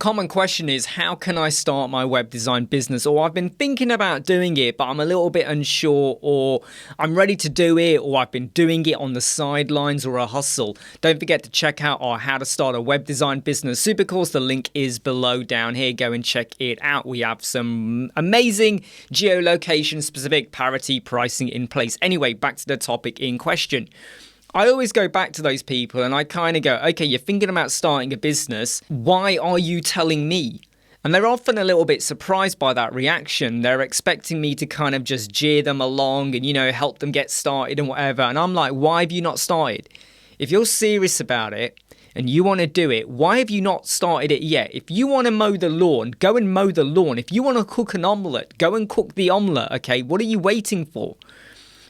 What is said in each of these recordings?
Common question is, how can I start my web design business? Or I've been thinking about doing it, but I'm a little bit unsure, or I'm ready to do it, or I've been doing it on the sidelines or a hustle. Don't forget to check out our How to Start a Web Design Business super course. The link is below down here. Go and check it out. We have some amazing geolocation specific parity pricing in place. Anyway, back to the topic in question. I always go back to those people and I kind of go, okay, you're thinking about starting a business. Why are you telling me? And they're often a little bit surprised by that reaction. They're expecting me to kind of just jeer them along and, help them get started and whatever. And I'm like, why have you not started? If you're serious about it and you want to do it, why have you not started it yet? If you want to mow the lawn, go and mow the lawn. If you want to cook an omelette, go and cook the omelette, okay? What are you waiting for?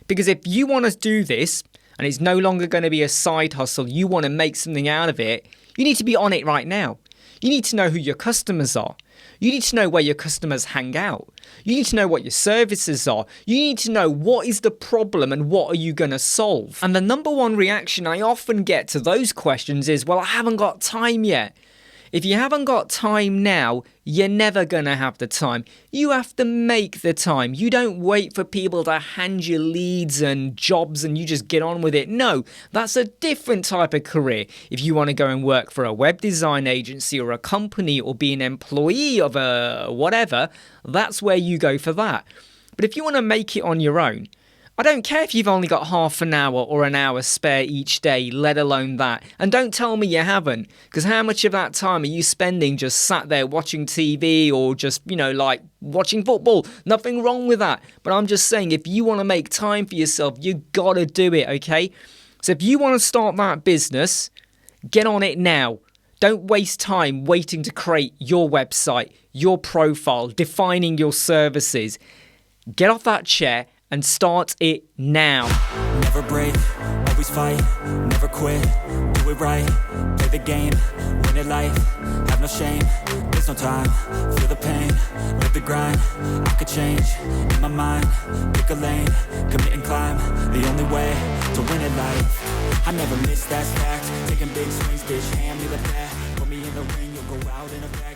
Because if you want to do this, and it's no longer going to be a side hustle, you want to make something out of it, you need to be on it right now. You need to know who your customers are. You need to know where your customers hang out. You need to know what your services are. You need to know what is the problem and what are you going to solve. And the number one reaction I often get to those questions is, well, I haven't got time yet. If you haven't got time now, you're never going to have the time. You have to make the time. You don't wait for people to hand you leads and jobs and you just get on with it. No, that's a different type of career. If you want to go and work for a web design agency or a company or be an employee of a whatever, that's where you go for that. But if you want to make it on your own, I don't care if you've only got half an hour or an hour spare each day, let alone that. And don't tell me you haven't, because how much of that time are you spending just sat there watching TV or just, like watching football? Nothing wrong with that. But I'm just saying, if you want to make time for yourself, you got to do it, okay? So if you want to start that business, get on it now. Don't waste time waiting to create your website, your profile, defining your services. Get off that chair and start it now. Never break, always fight, never quit, do it right, play the game, win it life, have no shame, there's no time, feel the pain, live the grind, I could change, in my mind, pick a lane, commit and climb, the only way to win it life. I never miss, that's fact, taking big swings, bitch, hand me the bat, put me in the ring, you'll go out in a bag.